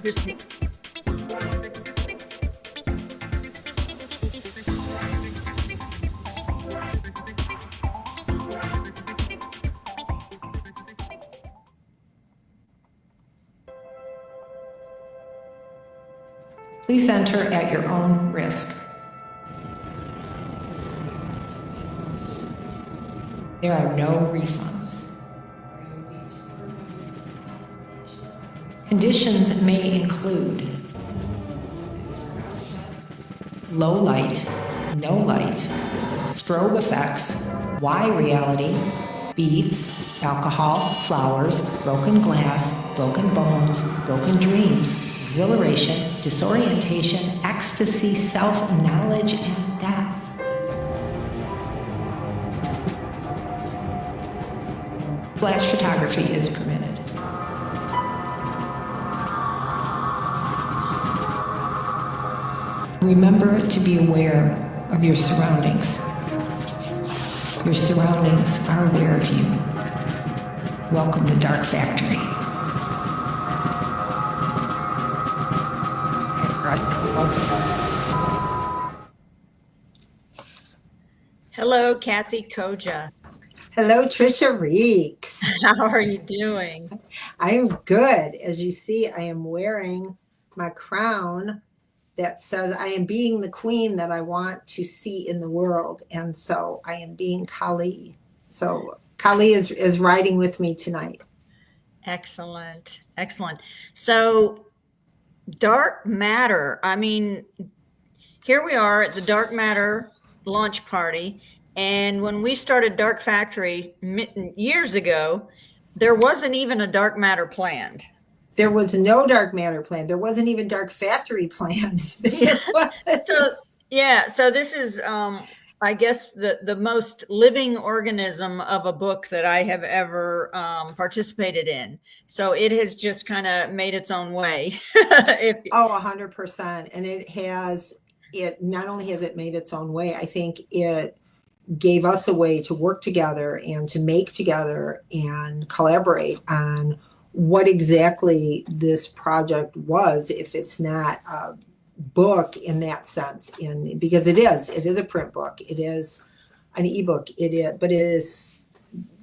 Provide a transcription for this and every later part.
Just Please enter at your own risk. There are no refunds. Conditions may include low light, no light, strobe effects, Y reality, beats, alcohol, flowers, broken glass, broken bones, broken dreams, exhilaration, disorientation, ecstasy, self-knowledge, and death. Flash photography is permitted. Remember to be aware of your surroundings. Your surroundings are aware of you. Welcome to Dark Factory. hello, Kathe Koja. Hello, Trisha Reeks. How are you doing? I'm good. As you see, I am wearing my crown that says I am being the queen that I want to see in the world. And so I am being Kali. So Kali is riding with me tonight. Excellent. Excellent. So dark matter. I mean, here we are at the dark matter launch party. And when we started Dark Factory years ago, there wasn't even a dark matter planned. There was no dark matter planned. There wasn't even Dark Factory planned. So this is, I guess, the most living organism of a book that I have ever participated in. So it has just kind of made its own way. 100%. And it not only has it made its own way, I think it gave us a way to work together and to make together and collaborate on what exactly this project was, if it's not a book in that sense, because it is a print book, it is an ebook, but it is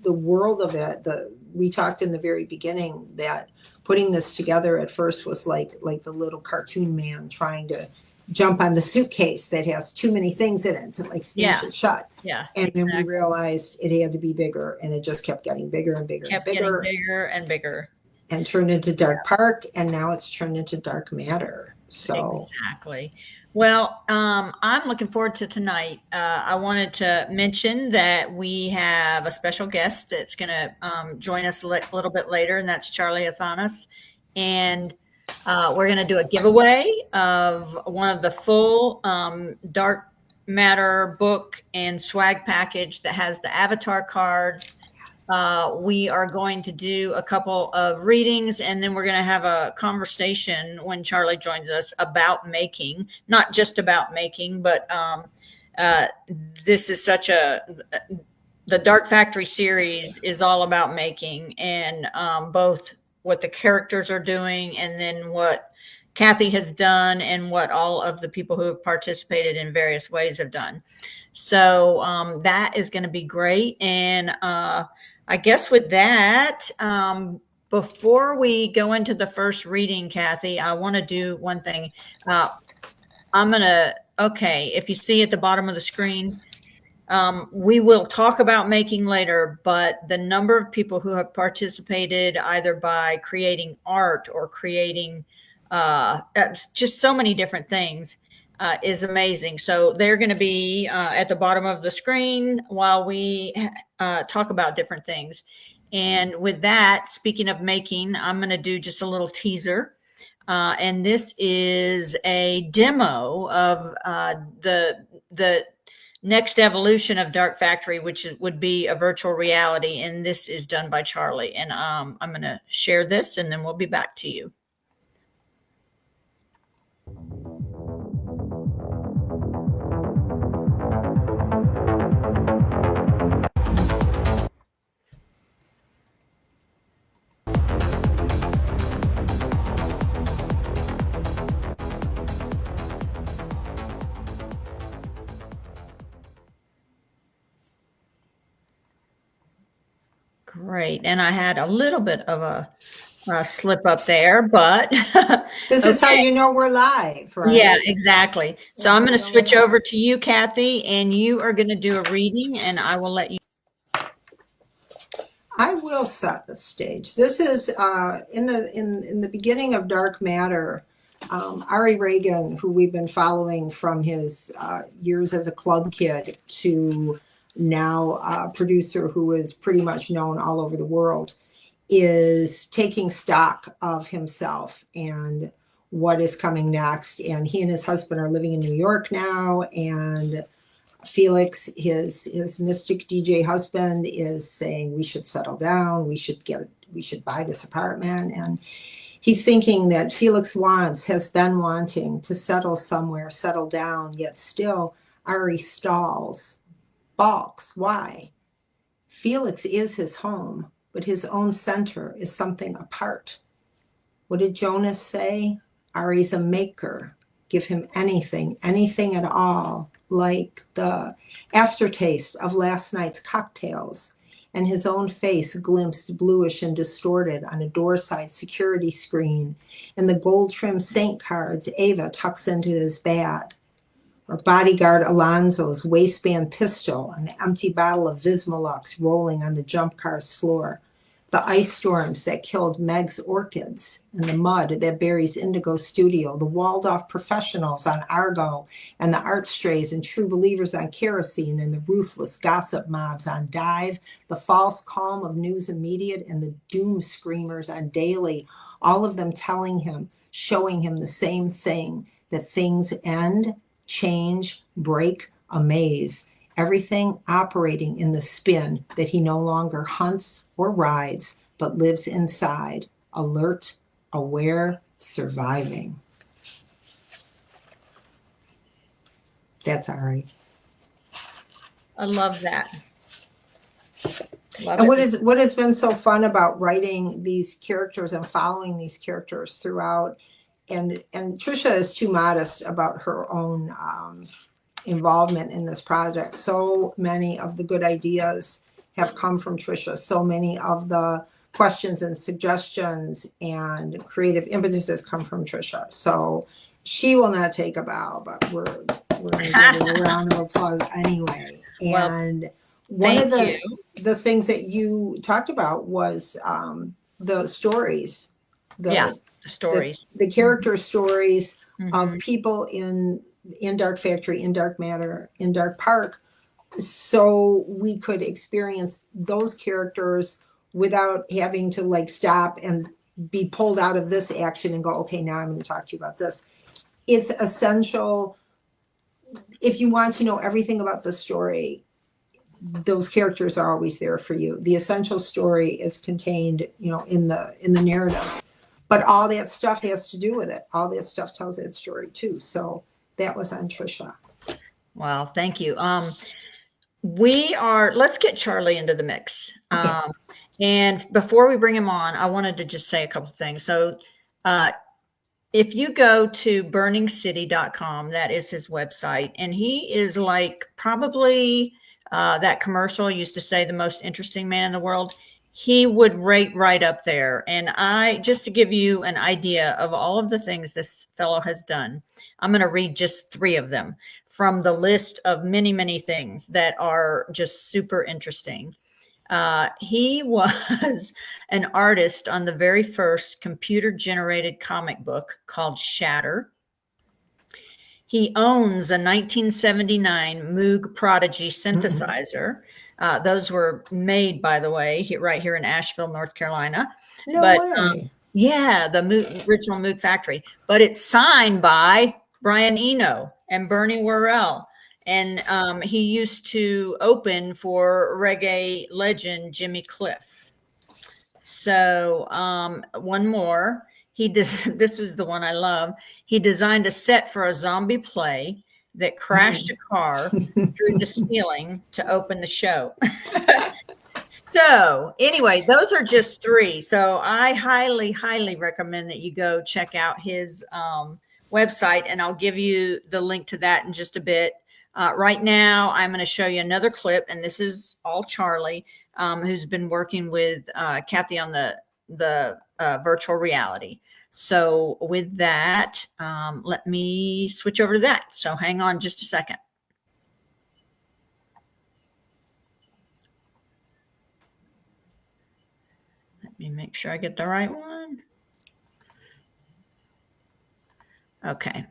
the world of it. We talked in the very beginning that putting this together at first was like the little cartoon man trying to jump on the suitcase that has too many things in it to smash it shut. Yeah. And then we realized it had to be bigger, and it just kept getting bigger and bigger and bigger. Getting bigger and bigger. And turned into Dark Park, and now it's turned into Dark Matter. So exactly. Well, I'm looking forward to tonight. I wanted to mention that we have a special guest that's going to join us a little bit later, and that's Charlie Athanas. And we're going to do a giveaway of one of the full Dark Matter book and swag package that has the avatar cards. We are going to do a couple of readings, and then we're going to have a conversation when Charlie joins us about making, not just about making, but this is the Dark Factory series is all about making, and both what the characters are doing and then what Kathe has done and what all of the people who have participated in various ways have done. So that is going to be great. And I guess with that, before we go into the first reading, Kathe, I want to do one thing. If you see at the bottom of the screen, we will talk about making later, but the number of people who have participated either by creating art or creating just so many different things is amazing. So they're going to be at the bottom of the screen while we talk about different things. And with that, speaking of making, I'm going to do just a little teaser. And this is a demo of the next evolution of Dark Factory, which would be a virtual reality. And this is done by Charlie. And I'm going to share this, and then we'll be back to you. Great. And I had a little bit of a slip up there, but This is how okay. you know we're live, Yeah, right? exactly. So That's I'm how going you to know we're switch live. over to you, Kathe, and you are going to do a reading, and I will let you. I will set the stage. This is in the beginning of Dark Matter. Ari Reagan, who we've been following from his years as a club kid to now a producer who is pretty much known all over the world, is taking stock of himself and what is coming next. And he and his husband are living in New York now, and Felix, his mystic DJ husband, is saying we should settle down, we should buy this apartment. And he's thinking that Felix has been wanting to settle somewhere, settle down, yet still Ari stalls, balks. Why? Felix is his home, but his own center is something apart. What did Jonas say? Ari's a maker. Give him anything, anything at all, like the aftertaste of last night's cocktails. And his own face glimpsed bluish and distorted on a doorside security screen, and the gold-trimmed Saint cards Ava tucks into his bag, or bodyguard Alonso's waistband pistol and the empty bottle of Vismalux rolling on the jump car's floor, the ice storms that killed Meg's orchids, and the mud that buries Indigo Studio, the walled-off professionals on Argo, and the art strays and true believers on Kerosene, and the ruthless gossip mobs on Dive, the false calm of News Immediate, and the doom screamers on Daily, all of them telling him, showing him the same thing, that things end, change, break, amaze, everything operating in the spin that he no longer hunts or rides, but lives inside, alert, aware, surviving. That's Ari. I love that. Love And it. what has been so fun about writing these characters and following these characters throughout, and Trisha is too modest about her own involvement in this project. So many of the good ideas have come from Trisha. So many of the questions and suggestions and creative impetuses come from Trisha. So she will not take a bow, but we're going to give her a round of applause anyway. Well, And one thank of the things that you talked about was the stories, yeah, the stories. the character stories of Mhm. people in Dark Factory, in Dark Matter, in Dark Park, so we could experience those characters without having to like stop and be pulled out of this action and go, okay, now I'm going to talk to you about this. It's essential. If you want to know everything about the story, those characters are always there for you. The essential story is contained, in the narrative. But all that stuff has to do with it. All that stuff tells that story too. So that was on Trisha. Well, thank you. Let's get Charlie into the mix. Okay. And before we bring him on, I wanted to just say a couple things. So, if you go to burningscity.com, that is his website, and he is like probably that commercial used to say the most interesting man in the world. He would rate right up there. And just to give you an idea of all of the things this fellow has done, I'm going to read just 3 of them from the list of many, many things that are just super interesting. He was an artist on the very first computer generated comic book called Shatter. He owns a 1979 Moog Prodigy synthesizer. Those were made, by the way, right here in Asheville, North Carolina. No But way. yeah, the original Moog factory. But it's signed by Brian Eno and Bernie Worrell. And he used to open for reggae legend Jimmy Cliff. So one more. This was the one I love. He designed a set for a zombie play that crashed a car through the ceiling to open the show. So anyway, those are just 3. So I highly, highly recommend that you go check out his website, and I'll give you the link to that in just a bit. Right now, I'm going to show you another clip, and this is all Charlie. who's been working with Kathe on the virtual reality. So with that, let me switch over to that. So hang on just a second. Let me make sure I get the right one. Okay.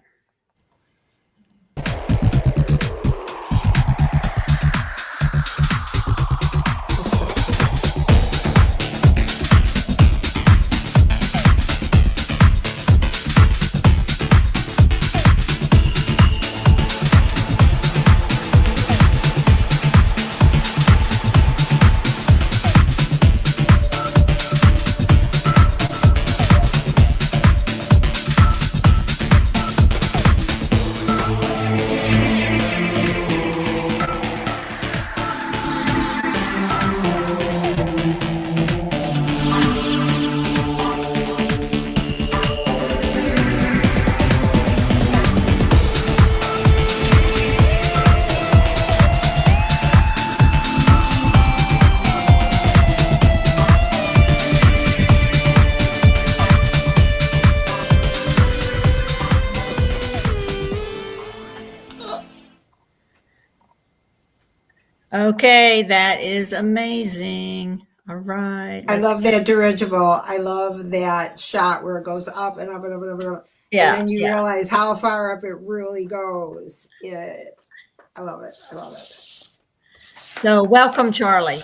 Okay, that is amazing. All right. I love that dirigible. I love that shot where it goes up and up and up and up and up. Yeah, And then you yeah. realize how far up it really goes. I love it. I love it. So welcome, Charlie.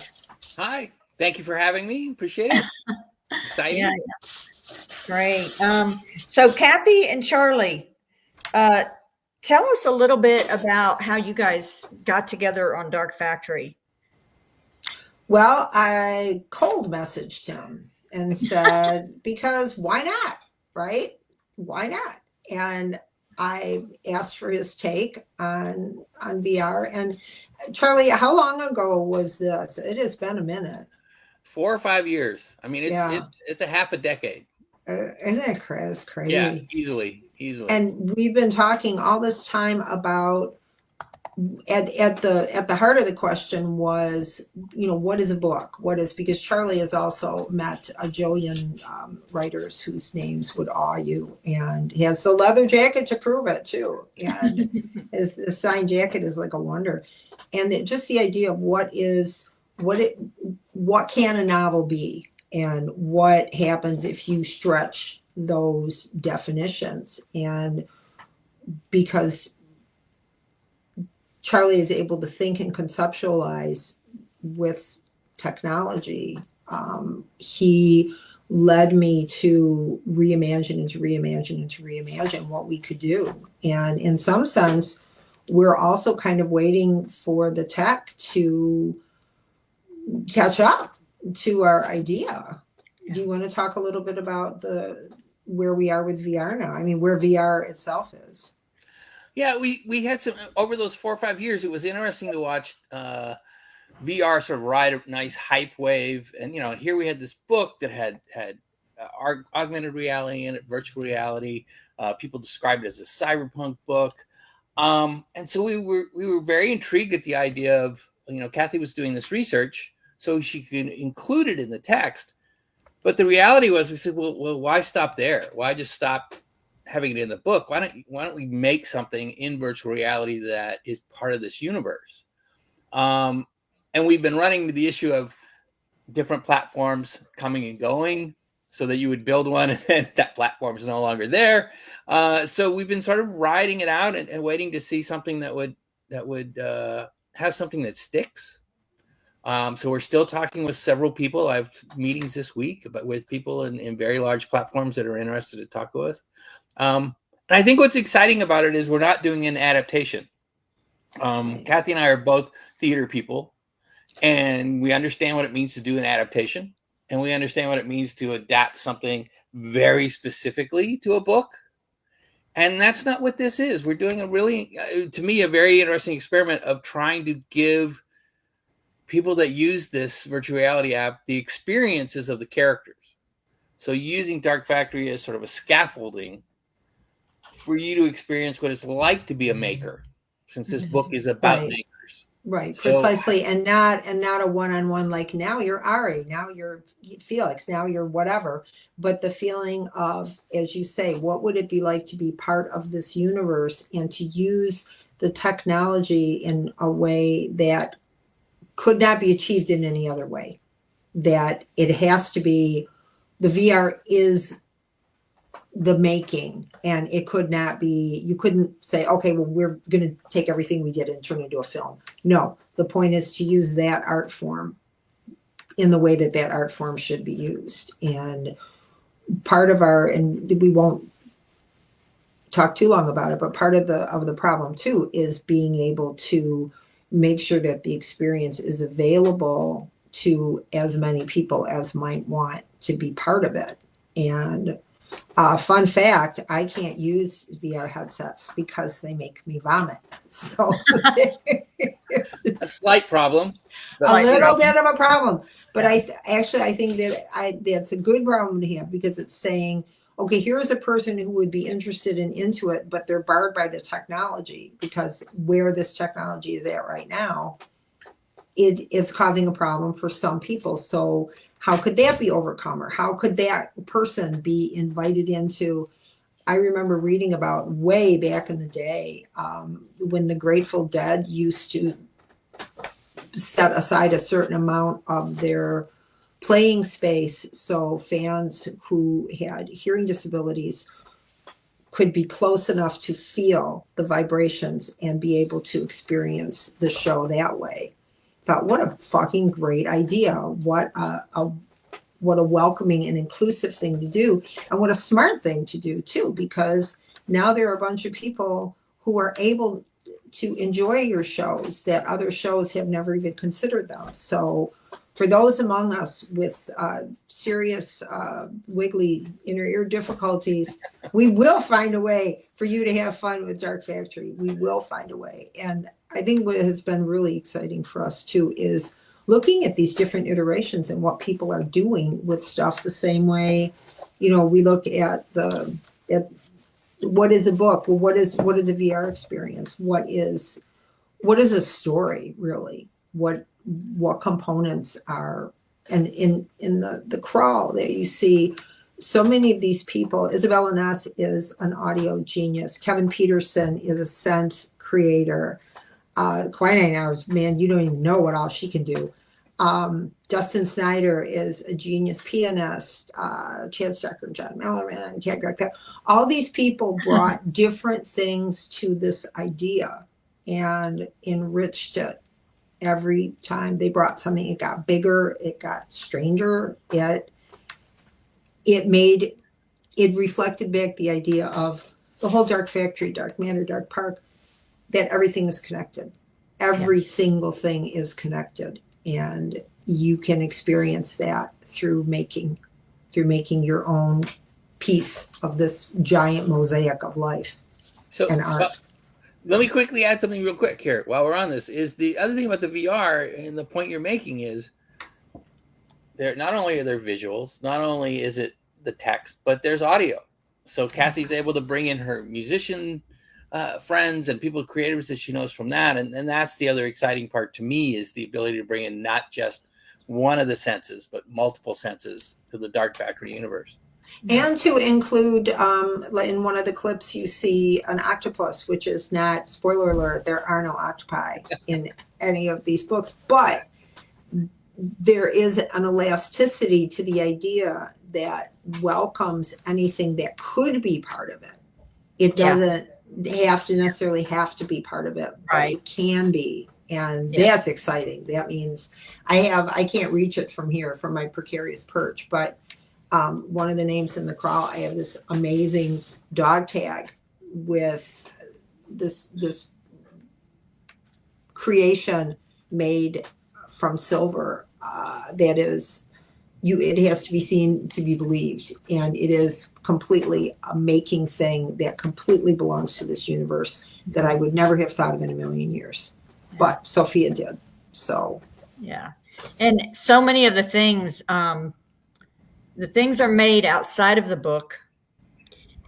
Hi. Thank you for having me. Appreciate it. Exciting. Yeah, yeah. Great. So Kathe and Charlie, tell us a little bit about how you guys got together on Dark Factory. Well, I cold messaged him and said, because why not? Right? Why not? And I asked for his take on VR. And Charlie, how long ago was this? It has been a minute. 4 or 5 years. I mean, Yeah. it's a half a decade. Isn't it crazy? Yeah, easily. And we've been talking all this time about at the heart of the question was, what is a book? What is, because Charlie has also met a jillion writers whose names would awe you, and he has the leather jacket to prove it too. And his signed jacket is like a wonder. And just the idea of what can a novel be, and what happens if you stretch those definitions. And because Charlie is able to think and conceptualize with technology, he led me to reimagine what we could do. And in some sense, we're also kind of waiting for the tech to catch up to our idea. Yeah. Do you want to talk a little bit about where we are with VR now? I mean, where VR itself is. Yeah, we had some over those 4 or 5 years. It was interesting to watch VR sort of ride a nice hype wave, and here we had this book that had augmented reality in it, virtual reality. People described it as a cyberpunk book, and so we were very intrigued at the idea of Kathe was doing this research so she could include it in the text. But the reality was, we said, well, why stop there? Why just stop having it in the book? Why don't we make something in virtual reality that is part of this universe? And we've been running the issue of different platforms coming and going, so that you would build one and then that platform is no longer there. So we've been sort of riding it out and waiting to see something that would have something that sticks. So we're still talking with several people. I have meetings this week, but with people in very large platforms that are interested to talk with us. And I think what's exciting about it is we're not doing an adaptation. Kathe and I are both theater people, and we understand what it means to do an adaptation, and we understand what it means to adapt something very specifically to a book. And that's not what this is. We're doing a really, to me, a very interesting experiment of trying to give people that use this virtual reality app the experiences of the characters. So using Dark Factory as sort of a scaffolding for you to experience what it's like to be a maker, since this book is about makers. Right, So precisely, and not a one-on-one like now you're Ari, now you're Felix, now you're whatever, but the feeling of, as you say, what would it be like to be part of this universe and to use the technology in a way that could not be achieved in any other way? That it has to be, the VR is the making, and it could not be, you couldn't say, okay, well, we're going to take everything we did and turn it into a film. No, the point is to use that art form in the way that that art form should be used. And part of our, and we won't talk too long about it, but part of the problem too is being able to make sure that the experience is available to as many people as might want to be part of it. And fun fact, I can't use VR headsets because they make me vomit. So a slight problem, but a you know, little bit of a problem. But Yeah. I think that that's a good problem to have, because it's saying, okay, here's a person who would be interested in into it, but they're barred by the technology, because where this technology is at right now, it is causing a problem for some people. So how could that be overcome, or how could that person be invited into? I remember reading about way back in the day, when the Grateful Dead used to set aside a certain amount of their playing space so fans who had hearing disabilities could be close enough to feel the vibrations and be able to experience the show that way. Thought, what a fucking great idea. What a welcoming and inclusive thing to do, and what a smart thing to do too, because now there are a bunch of people who are able to enjoy your shows that other shows have never even considered them. So for those among us with serious wiggly inner ear difficulties, we will find a way for you to have fun with Dark Factory. We will find a way. And I think what has been really exciting for us too is looking at these different iterations and what people are doing with stuff the same way, we look at what is a book? Well, what is a VR experience? What is a story really? What components are, and in the crawl that you see so many of these people. Isabella Ness is an audio genius. Kevin Peterson is a scent creator. Quinine Hours, man, you don't even know what all she can do. Dustin Snyder is a genius pianist. Chad Stecker, John Melleran, Kat Greg. All these people brought different things to this idea and enriched it every time they brought something. It got bigger, it got stranger. It reflected back the idea of the whole Dark Factory, Dark Manor, Dark Park, that everything is connected. Every single thing is connected, and you can experience that through making your own piece of this giant mosaic of life and art. Let me quickly add something real quick here while we're on this. Is the other thing about the VR, and the point you're making is there not only are there visuals, not only is it the text, but there's audio. So Kathe's able to bring in her musician friends and people, creators that she knows from that, and that's the other exciting part to me, is the ability to bring in not just one of the senses, but multiple senses to the Dark Factory universe. And to include, in one of the clips, you see an octopus, which is not, spoiler alert, there are no octopi in any of these books, but there is an elasticity to the idea that welcomes anything that could be part of it. It doesn't have to necessarily have to be part of it, but it can be. And that's exciting. That means I can't reach it from here, from my precarious perch, but one of the names in the crawl, I have this amazing dog tag with this creation made from silver that is, it has to be seen to be believed, and it is completely a making thing that completely belongs to this universe that I would never have thought of in a million years, but Sophia did. So and so many of the things are made outside of the book,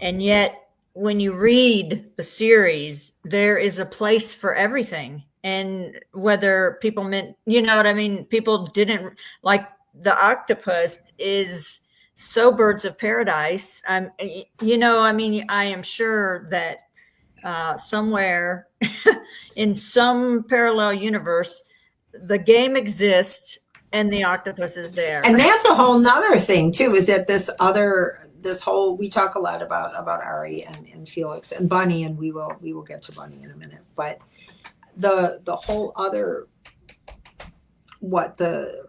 and yet when you read the series, there is a place for everything. And whether people meant, you know what I mean? People didn't like the octopus is so birds of paradise. You know, I mean, I am sure that somewhere in some parallel universe, the game exists and the octopus is there. And that's a whole nother thing too, is that this whole, we talk a lot about Ari and Felix and Bunny, and we will get to Bunny in a minute, but the whole other, what the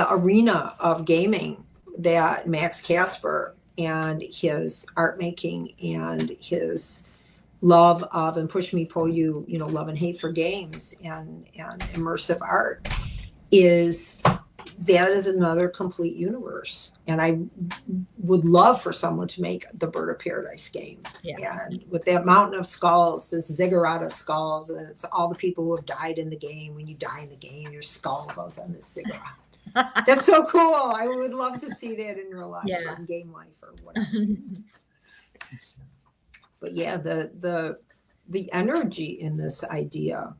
arena of gaming that Max Casper and his art making and his love of, and push me pull you, you know, love and hate for games and immersive art is, that is another complete universe. And I would love for someone to make the Bird of Paradise game. Yeah. And with that mountain of skulls, this ziggurat of skulls, and it's all the people who have died in the game. When you die in the game, your skull goes on this ziggurat. That's so cool. I would love to see that in real life, or in game life, or whatever. But yeah, the energy in this idea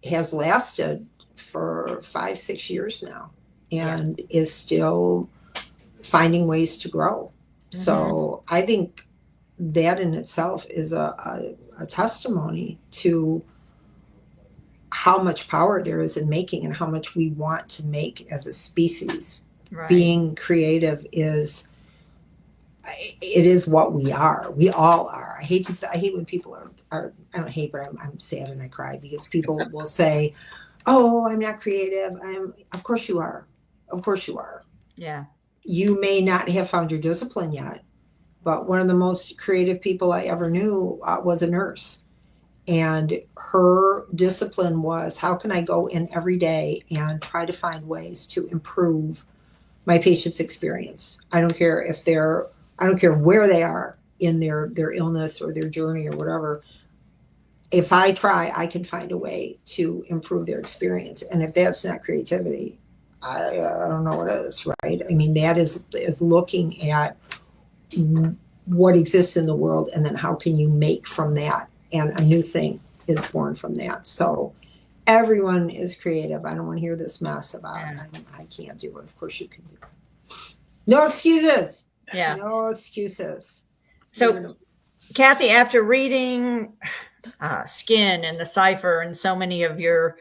has lasted for 5-6 years now, and is still finding ways to grow. So I think that in itself is a testimony to how much power there is in making, and how much we want to make as a species. Right. Being creative is what we are. We all are. I hate when people are I don't hate, but I'm sad and I cry because people will say, "Oh, I'm not creative." Of course you are. Of course you are. Yeah. You may not have found your discipline yet, but one of the most creative people I ever knew was a nurse. And her discipline was, how can I go in every day and try to find ways to improve my patient's experience? I don't care where they are in their illness or their journey or whatever. If I try, I can find a way to improve their experience. And if that's not creativity, I don't know what is, right? I mean, that is looking at what exists in the world, and then how can you make from that, and a new thing is born from that. So everyone is creative. I don't want to hear this mess about I can't do it. Of course you can do it. No excuses. Yeah. No excuses. So, Kathe, after reading Skin and The Cipher and so many of your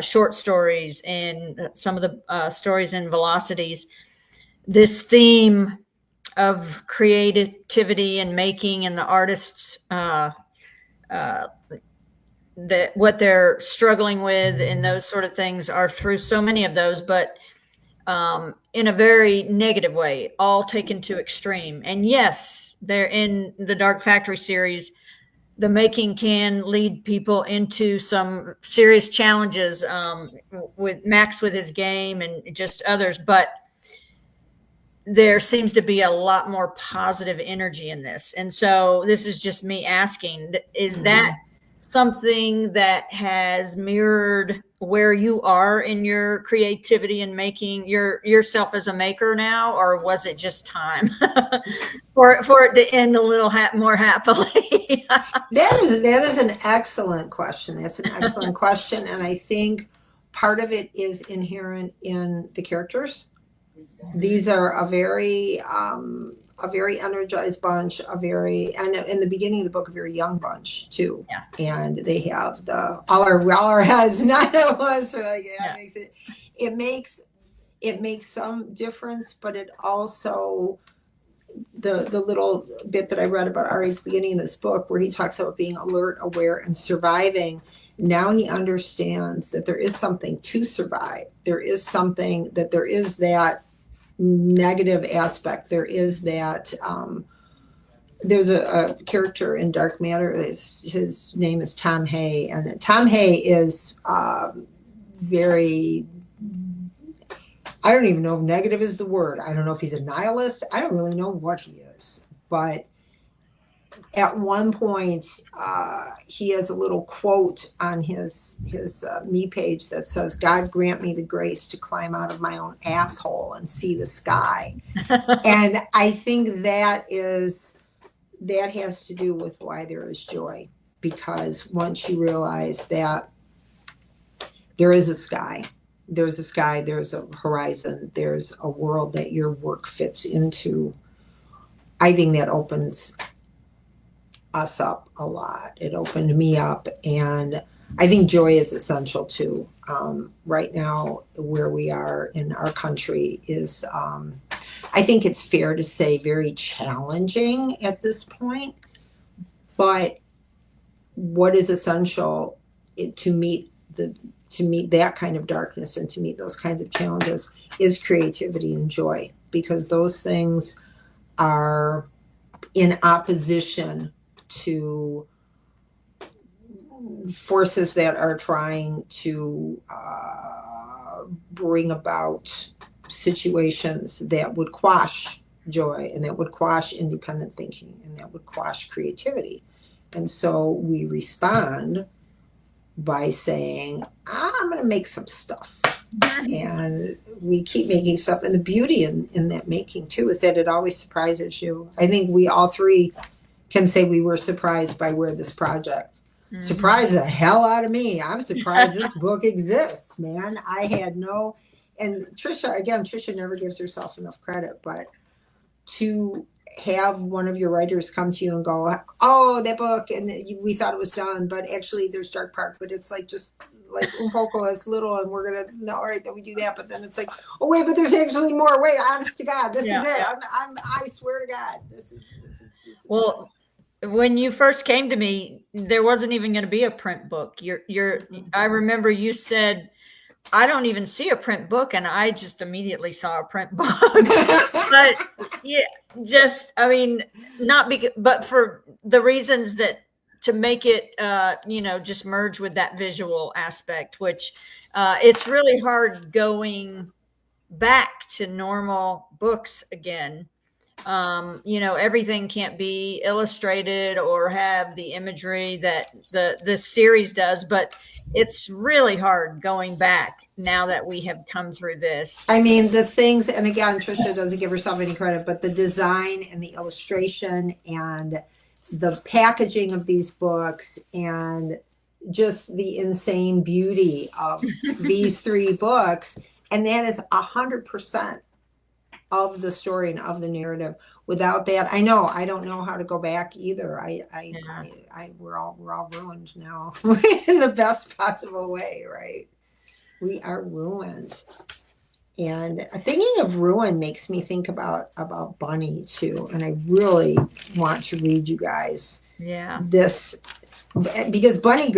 short stories and some of the stories in Velocities, this theme of creativity and making, and the artists, that what they're struggling with and those sort of things are through so many of those, but in a very negative way, all taken to extreme. And yes, they're in the Dark Factory series. The making can lead people into some serious challenges, with Max with his game and just others, but there seems to be a lot more positive energy in this. And so this is just me asking, is that something that has mirrored where you are in your creativity and making yourself as a maker now, or was it just time for it to end a little more happily? That is an excellent question. That's an excellent question, and I think part of it is inherent in the characters. These are a very energized bunch, and in the beginning of the book, a very young bunch too. Yeah. And they have all our heads. None of us are like, it makes some difference, but it also, the little bit that I read about Ari at the beginning of this book, where he talks about being alert, aware, and surviving. Now he understands that there is something to survive. There is that negative aspect. There is that, there's a character in Dark Matter. His name is Tom Hay, and Tom Hay is very, I don't even know if negative is the word. I don't know if he's a nihilist. I don't really know what he is. But at one point, he has a little quote on his me page that says, "God grant me the grace to climb out of my own asshole and see the sky." And I think that is that has to do with why there is joy. Because once you realize that there is a sky, there's a horizon, there's a world that your work fits into, I think that opens us up a lot. It opened me up, and I think joy is essential too. Right now, where we are in our country is, I think it's fair to say, very challenging at this point. But what is essential to meet that kind of darkness and to meet those kinds of challenges is creativity and joy, because those things are in opposition to forces that are trying to bring about situations that would quash joy and that would quash independent thinking and that would quash creativity. And so we respond by saying, I'm going to make some stuff. And we keep making stuff. And the beauty in that making, too, is that it always surprises you. I think we all three can say we were surprised by where this project surprised the hell out of me. I'm surprised this book exists, man. I had no, and Trisha never gives herself enough credit, but to have one of your writers come to you and go, oh, that book, and we thought it was done, but actually there's Dark Park, but it's like just like Umpoko is little, and we're gonna, no, all right, then we do that, but then it's like, oh wait, but there's actually more. Wait, honest to God, this is it. I swear to God, this is well. When you first came to me, there wasn't even going to be a print book. I remember you said, I don't even see a print book. And I just immediately saw a print book, but yeah, I mean, not because, but for the reasons that to make it, just merge with that visual aspect, which it's really hard going back to normal books again. Everything can't be illustrated or have the imagery that this series does, but it's really hard going back now that we have come through this. I mean, the things, and again, Trisha doesn't give herself any credit, but the design and the illustration and the packaging of these books and just the insane beauty of these three books. And that is 100% of the story and of the narrative. Without that, I don't know how to go back either. We're all ruined now in the best possible way, right? We are ruined. And thinking of ruin makes me think about Bunny too. And I really want to read you guys this, because Bunny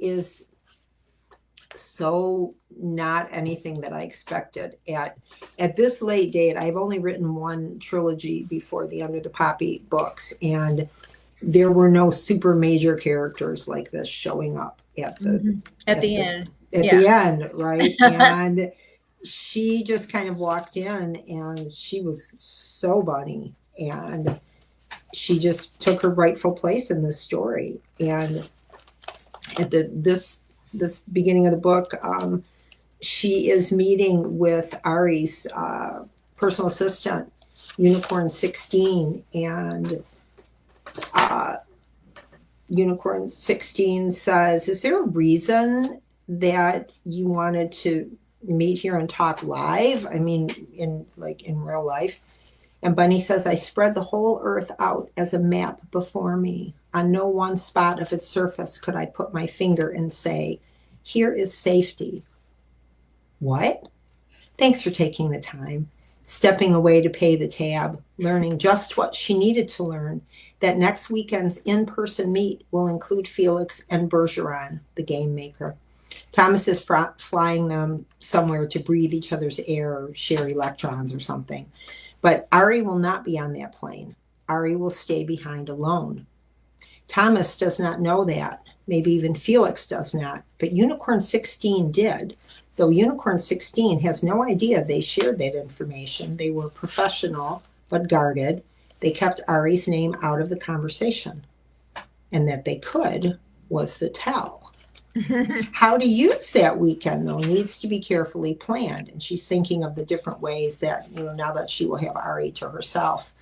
is so not anything that I expected at this late date. I've only written one trilogy before the Under the Poppy books, and there were no super major characters like this showing up at the end, right? And she just kind of walked in, and she was so Bunny, and she just took her rightful place in this story. And at this beginning of the book, she is meeting with Ari's personal assistant, Unicorn 16, and Unicorn 16 says, is there a reason that you wanted to meet here and talk live? I mean, in real life. And Bunny says, I spread the whole earth out as a map before me. On no one spot of its surface could I put my finger and say, here is safety. What? Thanks for taking the time, stepping away to pay the tab, learning just what she needed to learn, that next weekend's in-person meet will include Felix and Bergeron, the game maker. Thomas is flying them somewhere to breathe each other's air or share electrons or something. But Ari will not be on that plane. Ari will stay behind alone. Thomas does not know that. Maybe even Felix does not. But Unicorn 16 did. Though Unicorn 16 has no idea they shared that information. They were professional, but guarded. They kept Ari's name out of the conversation. And that they could was the tell. How to use that weekend, though, needs to be carefully planned. And she's thinking of the different ways that, now that she will have Ari to herself,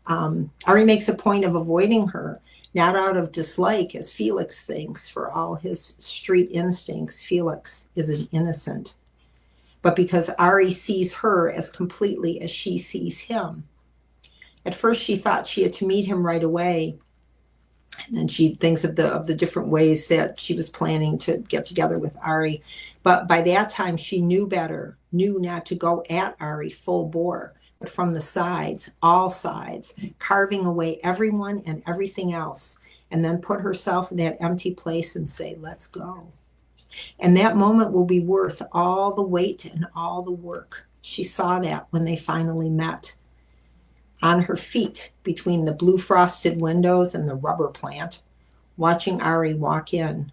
Ari makes a point of avoiding her, not out of dislike, as Felix thinks. For all his street instincts, Felix is an innocent, but because Ari sees her as completely as she sees him. At first, she thought she had to meet him right away. And then she thinks of the different ways that she was planning to get together with Ari. But by that time, she knew better, knew not to go at Ari full bore, but from the sides, all sides, carving away everyone and everything else, and then put herself in that empty place and say, let's go. And that moment will be worth all the wait and all the work. She saw that when they finally met. On her feet, between the blue frosted windows and the rubber plant, watching Ari walk in.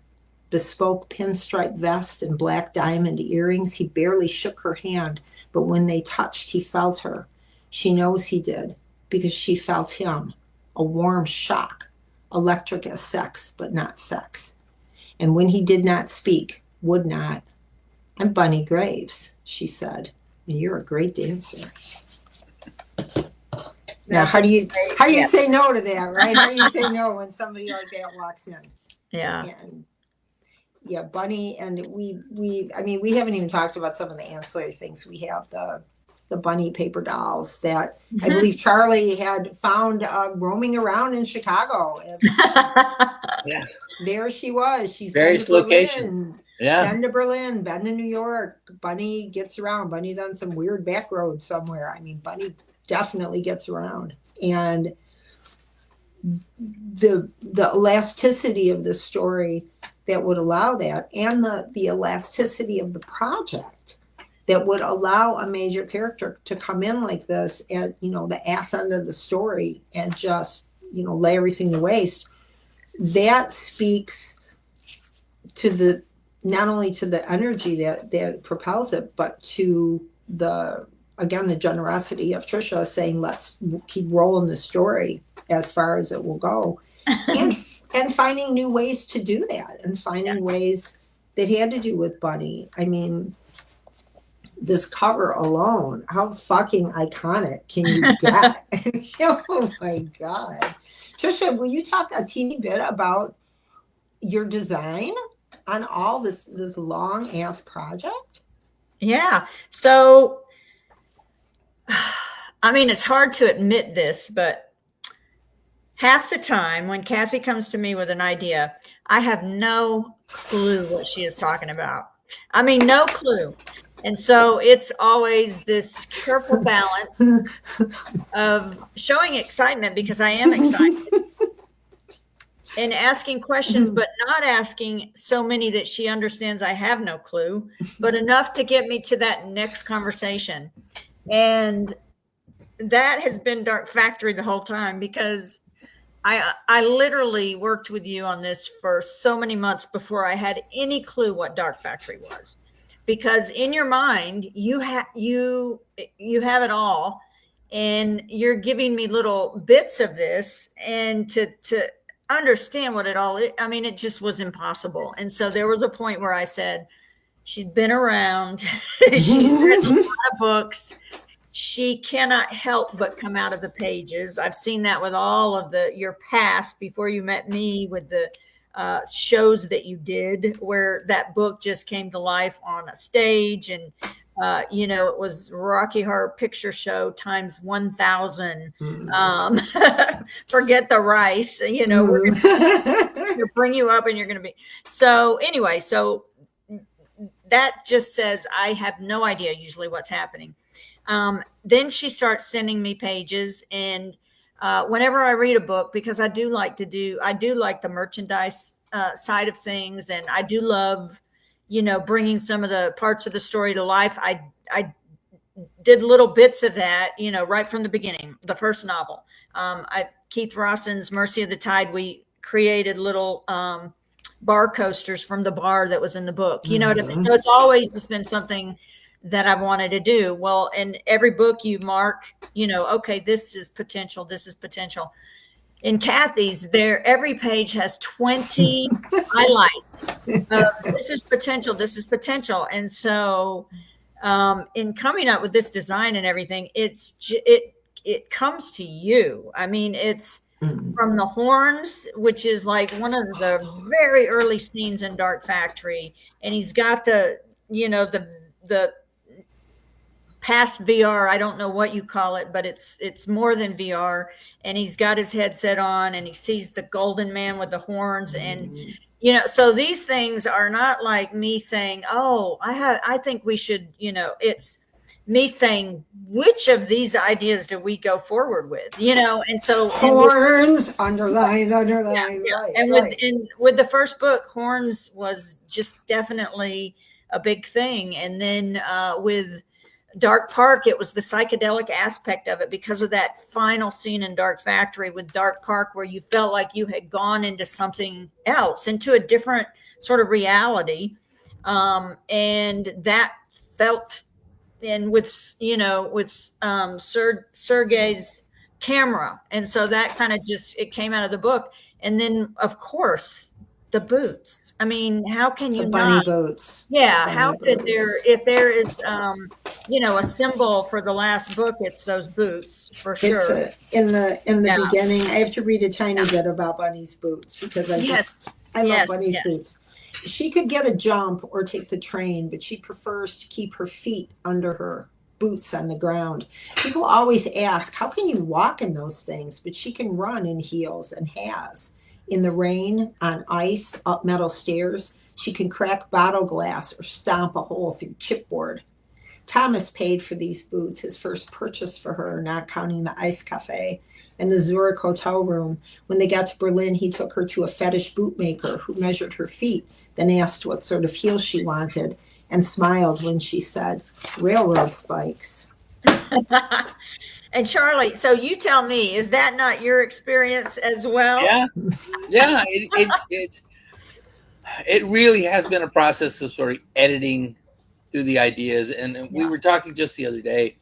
Bespoke pinstripe vest and black diamond earrings, he barely shook her hand, but when they touched, he felt her. She knows he did, because she felt him. A warm shock, electric as sex, but not sex. And when he did not speak, would not, I'm Bunny Graves, she said, and you're a great dancer. Now, how do you say no to that, right? How do you say no when somebody like that walks in? Yeah. And yeah, Bunny, and we haven't even talked about some of the ancillary things. We have the Bunny paper dolls that I believe Charlie had found roaming around in Chicago. Yes. There she was. She's various been to locations. Berlin, Yeah. been to Berlin, been to New York. Bunny gets around. Bunny's on some weird back road somewhere. I mean, Bunny definitely gets around. And the elasticity of the story that would allow that, and the elasticity of the project that would allow a major character to come in like this at, the ass end of the story and just, lay everything to waste. That speaks to not only to the energy that propels it, but to the generosity of Trisha saying, let's keep rolling the story as far as it will go. and finding new ways to do that, and finding ways that had to do with Bunny. I mean, this cover alone, how fucking iconic can you get? Oh my God. Trisha, will you talk a teeny bit about your design on all this long ass project? Yeah. So, I mean, it's hard to admit this, but half the time when Kathe comes to me with an idea, I have no clue what she is talking about. I mean, no clue. And so it's always this careful balance of showing excitement, because I am excited, and asking questions, but not asking so many that she understands I have no clue, but enough to get me to that next conversation. And that has been Dark Factory the whole time, because I literally worked with you on this for so many months before I had any clue what Dark Factory was. Because in your mind, you have it all, and you're giving me little bits of this, and to understand what it all is, I mean, it just was impossible. And so there was a point where I said, she'd been around, she's written a lot of books, she cannot help but come out of the pages. I've seen that with all of your past before you met me, with the shows that you did, where that book just came to life on a stage. And it was Rocky Horror Picture Show times 1,000. Forget the rice, we're gonna bring you up, and you're gonna be. So anyway, so that just says I have no idea usually what's happening. Then she starts sending me pages, and whenever I read a book, because I do like the merchandise side of things, and I do love, bringing some of the parts of the story to life. I did little bits of that, right from the beginning, the first novel. Keith Rawson's Mercy of the Tide, we created little bar coasters from the bar that was in the book. You know what I mean? So it's always just been something that I wanted to do. Well, in every book you mark, okay, this is potential. This is potential. In Kathe's, every page has 20 highlights of this is potential. This is potential. And so, in coming up with this design and everything, it it comes to you. I mean, it's Mhm. from the horns, which is like one of the very early scenes in Dark Factory, and he's got the past VR. I don't know what you call it, but it's more than VR. And he's got his headset on, and he sees the golden man with the horns, and so these things are not like me saying, "Oh, I think we should," it's me saying, which of these ideas do we go forward with, and so Horns, underline, yeah. right, And with right. and with the first book, horns was just definitely a big thing, and then with Dark Park, it was the psychedelic aspect of it because of that final scene in Dark Factory with Dark Park, where you felt like you had gone into something else, into a different sort of reality, and that felt, and with Sergei's camera, and so that kind of just it came out of the book, and then of course the boots. I mean, how can The you bunny not? boots. Yeah, how Bunny could there, boots. if there is, a symbol for the last book, it's those boots for It's sure. in the Yeah. beginning. I have to read a tiny bit about Bunny's boots because Yes. I love Yes. Bunny's Yes. boots. She could get a jump or take the train, but she prefers to keep her feet under her boots on the ground. People always ask, how can you walk in those things? But she can run in heels and has. In the rain, on ice, up metal stairs, she can crack bottle glass or stomp a hole through chipboard. Thomas paid for these boots, his first purchase for her, not counting the ice cafe and the Zurich hotel room. When they got to Berlin, he took her to a fetish bootmaker who measured her feet, then asked what sort of heels she wanted, and smiled when she said, railroad spikes. And Charlie, so you tell me, is that not your experience as well? Yeah, yeah. It really has been a process of sort of editing through the ideas, and we were talking just the other day,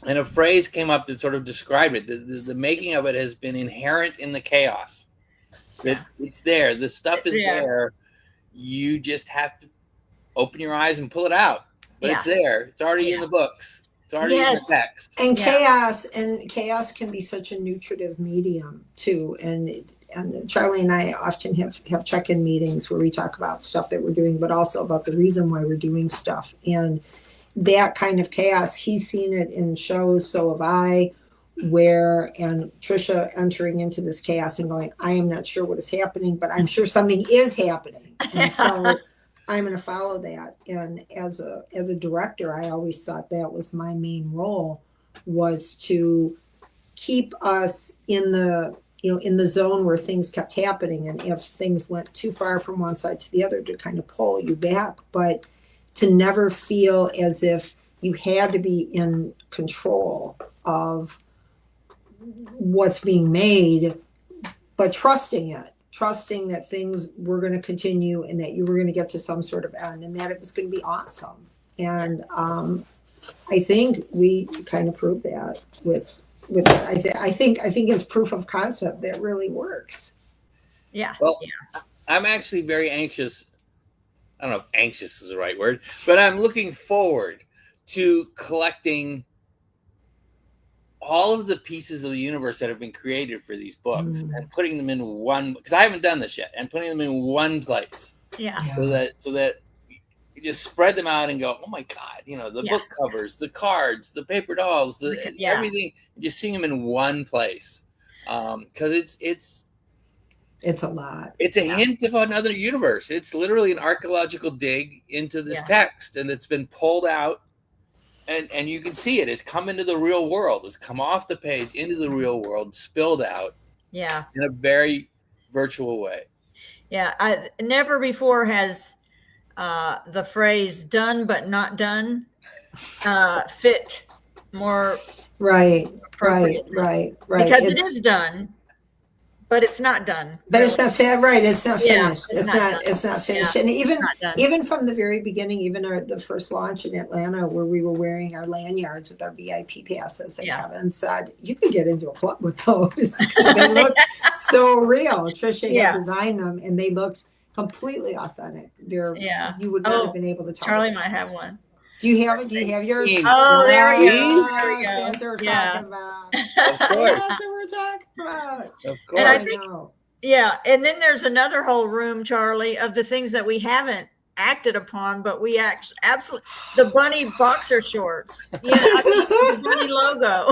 and a phrase came up that sort of described it. The making of it has been inherent in the chaos. That it's there. The stuff is Yeah. there. You just have to open your eyes and pull it out. But Yeah. it's there. It's already in the books. It's already in the Yes. text. And Yeah. chaos can be such a nutritive medium too. And Charlie and I often have check-in meetings where we talk about stuff that we're doing, but also about the reason why we're doing stuff. And that kind of chaos, he's seen it in shows, so have I, and Trisha entering into this chaos and going, I am not sure what is happening, but I'm sure something is happening. And so I'm going to follow that. And as a director, I always thought that was my main role, was to keep us in the zone where things kept happening. And if things went too far from one side to the other, to kind of pull you back, but to never feel as if you had to be in control of what's being made, but trusting that things were going to continue and that you were going to get to some sort of end and that it was going to be awesome. And I think we kind of proved that with I think it's proof of concept that really works. Yeah. Well, I'm actually very anxious. I don't know if anxious is the right word, but I'm looking forward to collecting all of the pieces of the universe that have been created for these books and putting them in one, because I haven't done this yet, and putting them in one place. Yeah. So that you just spread them out and go, oh my God, the book covers, the cards, the paper dolls, everything, just seeing them in one place. Because it's a lot. It's a hint of another universe. It's literally an archaeological dig into this text, and it's been pulled out, and you can see it. It's come into the real world. It's come off the page into the real world, spilled out. Yeah. In a very virtual way. Yeah. I never before has the phrase "done but not done" fit more. Right. Because It's, it is done, but it's not done. But really. It's not fair, right? It's not finished. It's not finished. And even from the very beginning, even the first launch in Atlanta, where we were wearing our lanyards with our VIP passes, and Kevin said, "You could get into a club with those." They look so real. Trisha had designed them, and they looked completely authentic. You would not have been able to tell. Charlie might have one. Do you have yours? Beans. Oh, there we go. Beans? There we go. That's what we're Yeah. talking about. Of course. That's what we're talking about. Of And I course. think, know. yeah. And then there's another whole room, Charlie, of the things that we haven't acted upon, but we absolutely, the bunny boxer shorts, you know, the bunny logo.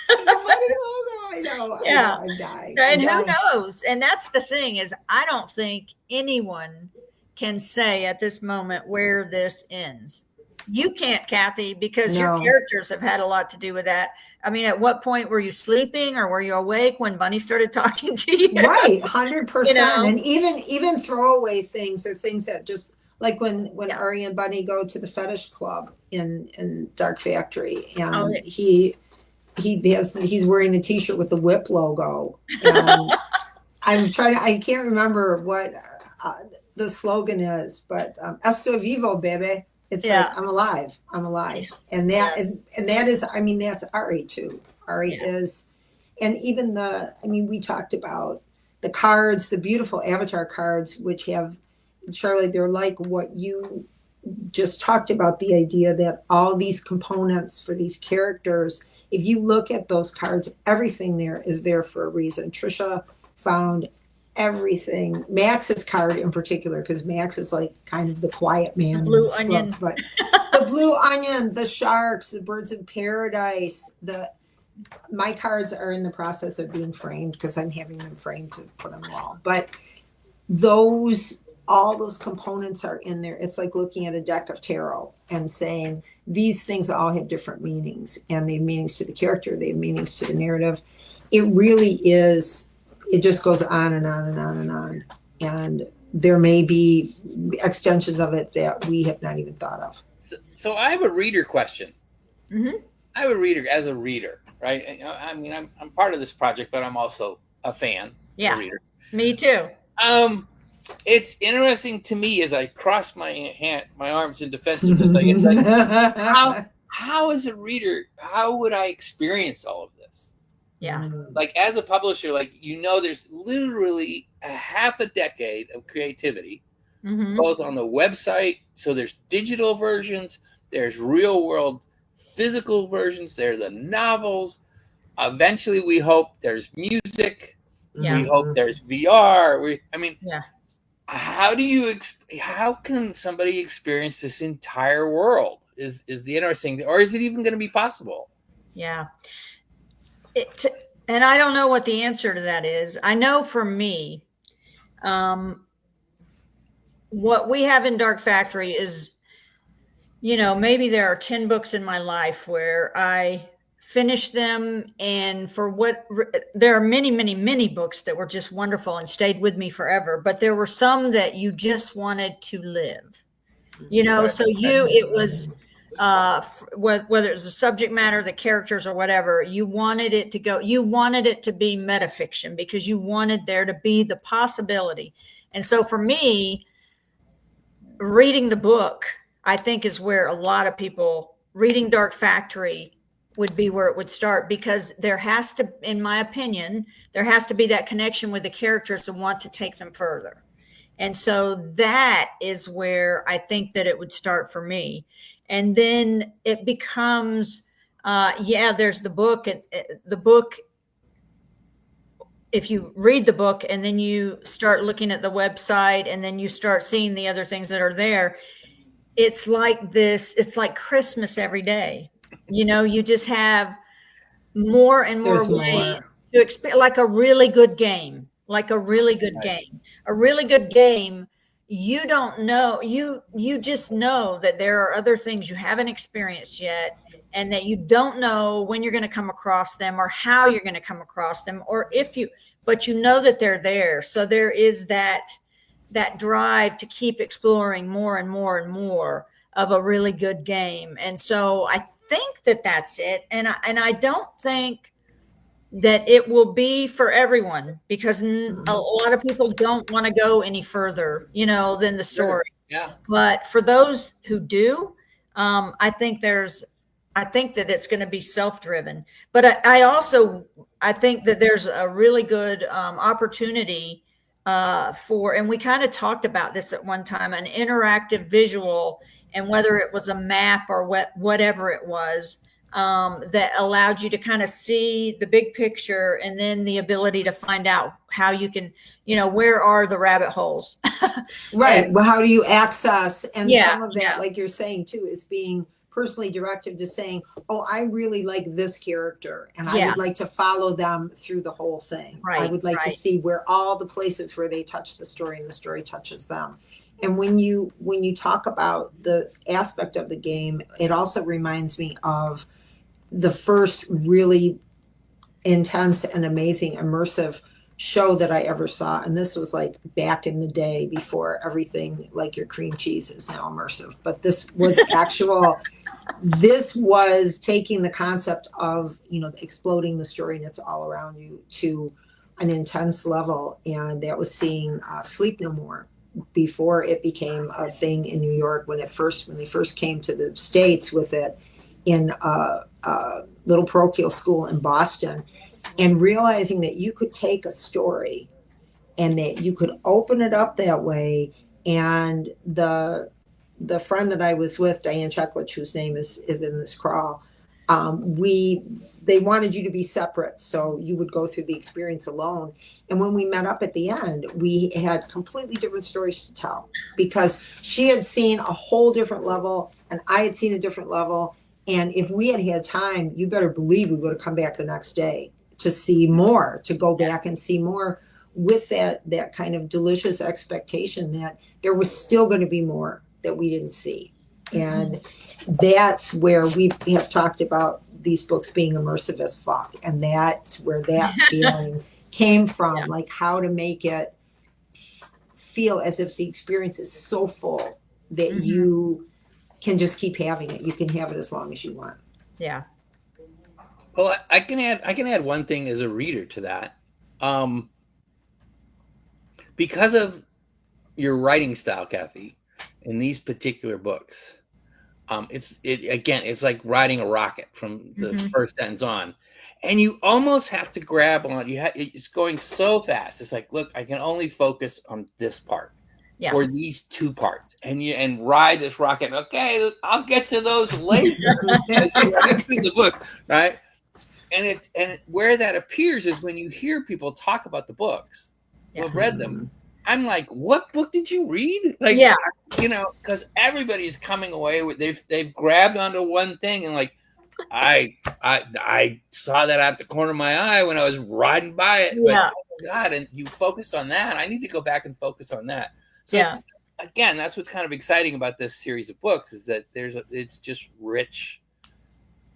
The funny logo, I know. Yeah. I'm dying. And I'm who dying. knows? And that's the thing is, I don't think anyone can say at this moment where this ends. You can't, Kathe, because your No. characters have had a lot to do with that. I mean, at what point were you sleeping or were you awake when Bunny started talking to you? Right, 100%. You know? And even throwaway things or things that just like when Ari and Bunny go to the fetish club in Dark Factory, and he's wearing the T-shirt with the whip logo, and I can't remember what the slogan is, but "Esto vivo, baby." It's like I'm alive, and that is, I mean, that's Ari too. Ari is, and even we talked about the cards, the beautiful avatar cards, which have, Charlie, they're like what you just talked about, the idea that all these components for these characters, if you look at those cards, everything there is there for a reason. Trisha found everything. Max's card in particular, because Max is like kind of the quiet man. The blue onion. But the blue onion, the sharks, the birds of paradise, my cards are in the process of being framed because I'm having them framed to put on the wall. But all those components are in there. It's like looking at a deck of tarot and saying these things all have different meanings, and they have meanings to the character, they have meanings to the narrative. It really is, it just goes on and on and on and on. And there may be extensions of it that we have not even thought of. So I have a reader question. Mm-hmm. I have a reader as a reader, right? I mean, I'm part of this project, but I'm also a fan. Yeah, a reader. Me too. It's interesting to me as I cross my arms in defensiveness. It's like how as a reader, how would I experience all of this? Yeah. Like as a publisher, there's literally a half a decade of creativity, both on the website. So there's digital versions, there's real world physical versions, there are the novels. Eventually, we hope there's music. Yeah. We hope there's VR. Yeah. How can somebody experience this entire world? Is the interesting, or is it even going to be possible? Yeah. And I don't know what the answer to that is. I know for me, what we have in Dark Factory is, maybe there are 10 books in my life where I finish them, and there are many, many, many books that were just wonderful and stayed with me forever, but there were some that you just wanted to live, so it was whether it's the subject matter, the characters, or whatever, you wanted it to go, you wanted it to be metafiction because you wanted there to be the possibility. And so for me, reading the book, I think, is where a lot of people reading Dark Factory would be where it would start, because there has to, in my opinion, there has to be that connection with the characters to want to take them further. And so that is where I think that it would start for me. And then it becomes, there's the book. The book, if you read the book and then you start looking at the website and then you start seeing the other things that are there, it's like this, it's like Christmas every day. You just have more and more ways to experience, like a really good game, A really good game, you don't know, you just know that there are other things you haven't experienced yet, and that you don't know when you're going to come across them or how you're going to come across them, or but you know that they're there. So there is that drive to keep exploring more and more and more of a really good game. And so I think that that's it. And I don't think that it will be for everyone, because a lot of people don't want to go any further, than the story. Sure. Yeah. But for those who do, I think that it's going to be self-driven. But I think that there's a really good opportunity and we kind of talked about this at one time, an interactive visual, and whether it was a map or whatever it was, that allowed you to kind of see the big picture, and then the ability to find out how you can, where are the rabbit holes? Right. Well, how do you access? And Yeah, some of that, like you're saying too, is being personally directive to saying, oh, I really like this character and I Yeah. would like to follow them through the whole thing. I Right, would like to right. see where all the places where they touch the story and the story touches them. And when you talk about the aspect of the game, it also reminds me of the first really intense and amazing immersive show that I ever saw. And this was like back in the day before everything like your cream cheese is now immersive. But this was this was taking the concept of, exploding the story and it's all around you to an intense level. And that was seeing Sleep No More before it became a thing in New York when they first came to the States with it in a little parochial school in Boston, and realizing that you could take a story and that you could open it up that way. And the friend that I was with, Diane Checklich, whose name is in this crawl, they wanted you to be separate, so you would go through the experience alone. And when we met up at the end, we had completely different stories to tell, because she had seen a whole different level and I had seen a different level. And if we had had time, you better believe we would have come back the next day to see more, to go back and see more, with that kind of delicious expectation that there was still going to be more that we didn't see. And that's where we have talked about these books being immersive as fuck. And that's where that feeling came from, like how to make it feel as if the experience is so full that you can just keep having it. You can have it as long as you want. Yeah. Well, I can add one thing as a reader to that. Because of your writing style, Kathe, in these particular books, it's like riding a rocket from the first sentence on, and you almost have to grab on. It's going so fast. It's like, look, I can only focus on this part, or these two parts, and ride this rocket. Okay, I'll get to those later as you get through the book, right? And where that appears is when you hear people talk about the books, who have read them. I'm like, what book did you read? Like, because everybody's coming away with they've grabbed onto one thing, and like, I saw that out the corner of my eye when I was riding by it. But, oh God, and you focused on that. I need to go back and focus on that. So again, that's what's kind of exciting about this series of books, is that it's just rich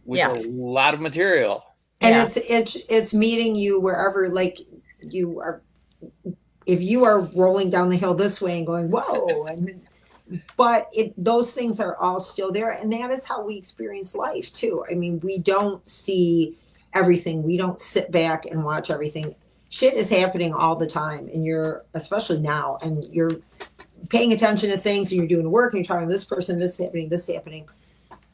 with a lot of material. And it's meeting you wherever, like, you are. If you are rolling down the hill this way and going, whoa, but those things are all still there. And that is how we experience life too. I mean, we don't see everything. We don't sit back and watch everything. Shit is happening all the time. And especially now, and you're paying attention to things, and you're doing work, and you're talking to this person, this happening.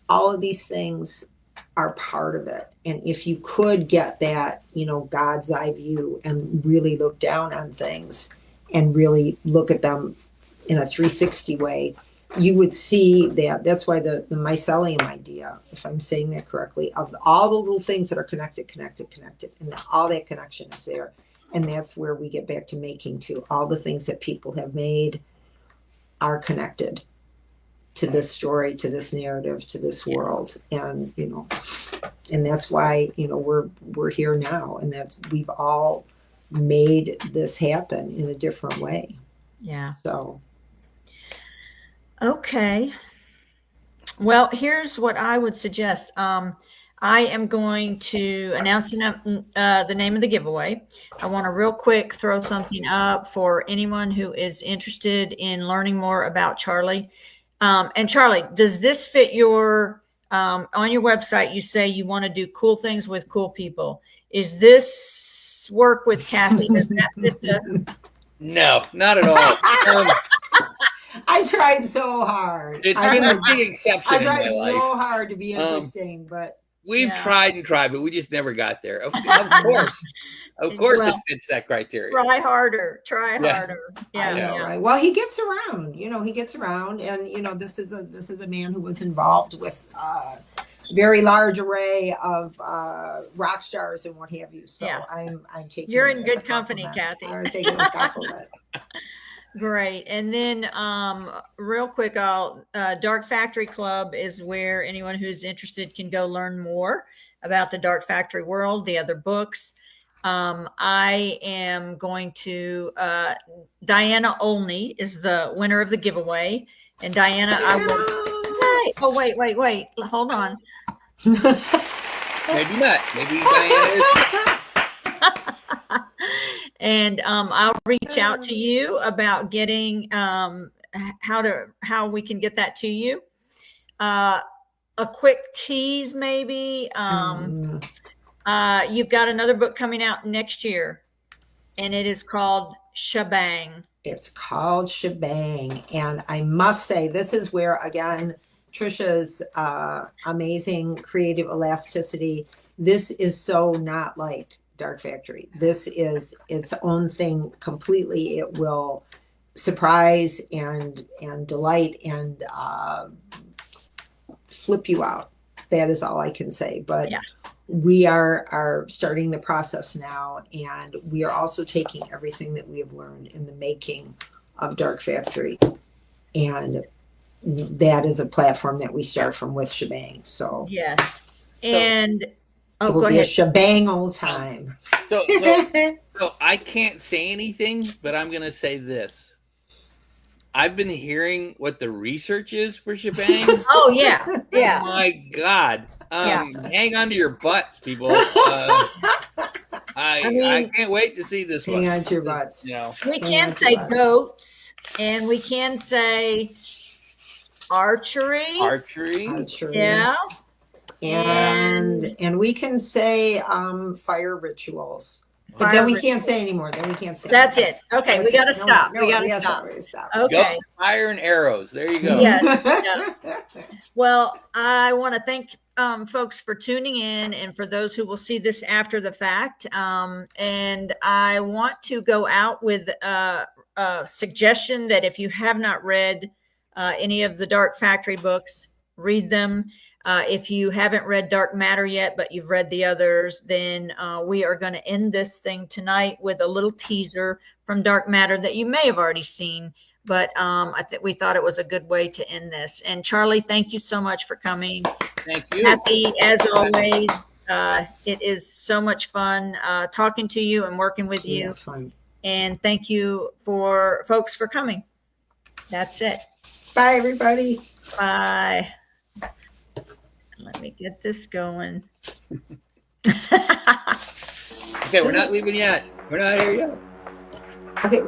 All of these things are part of it. And if you could get that, God's eye view and really look down on things and really look at them in a 360 way, you would see that. That's why the mycelium idea, if I'm saying that correctly, of all the little things that are connected, and all that connection is there. And that's where we get back to making too. All the things that people have made are connected to this story, to this narrative, to this world. And, and that's why, we're here now, and we've all made this happen in a different way. Yeah. So. Okay. Well, here's what I would suggest. I am going to announce the name of the giveaway. I want to real quick throw something up for anyone who is interested in learning more about Charlie. And Charlie, does this fit on your website? You say you want to do cool things with cool people. Is this work with Kathe? Does that fit No, not at all. I tried so hard. It's been a big exception. I tried so hard to be interesting, but we've tried and tried, but we just never got there. Of course. Of course, Well, it fits that criteria. try harder. Try Yeah. harder. I Yeah, know, yeah. right? Well, he gets around. He gets around, and this is a man who was involved with very large array of rock stars and what have you. So Yeah. I'm taking You're it in as a good company, compliment. Kathe. I'm taking it as a compliment. Great. And then, real quick, Dark Factory Club is where anyone who's interested can go learn more about the Dark Factory world, the other books. I am going to, Diana Olney is the winner of the giveaway. And Diana, I will, Yay! Oh, wait. Hold on. Maybe not. Maybe Diana is. And I'll reach out to you about getting how we can get that to you. A quick tease, maybe. You've got another book coming out next year, and it is called Shebang. It's called Shebang, and I must say, this is where again Trisha's amazing creative elasticity. This is so not like Dark Factory. This is its own thing completely. It will surprise and delight and flip you out. That is all I can say. But Yeah. we are starting the process now, and we are also taking everything that we have learned in the making of Dark Factory, and that is a platform that we start from with Shebang. So Yes. So- And it go will be ahead. a shebang old time. So I can't say anything, but I'm going to say this. I've been hearing what the research is for Shebang. Oh yeah. Oh my God. Hang on to your butts, people. I can't wait to see this one. Hang on to your butts. We Hang can on to say your butts. goats, and we can say archery. Archery. Yeah. And we can say fire rituals. But then we can't say anymore. That's it. Okay, we got to stop. We got to stop. Okay. Goat, fire, and arrows. There you go. Yes. Well, I want to thank folks for tuning in, and for those who will see this after the fact. And I want to go out with a suggestion that if you have not read any of the Dark Factory books, read them. If you haven't read Dark Matter yet, but you've read the others, then we are going to end this thing tonight with a little teaser from Dark Matter that you may have already seen. But we thought it was a good way to end this. And Charlie, thank you so much for coming. Thank you. Kathe, as always, it is so much fun talking to you and working with you. Fun. And thank you folks for coming. That's it. Bye, everybody. Bye. Let me get this going. Okay, we're not leaving yet. We're not here yet. Okay.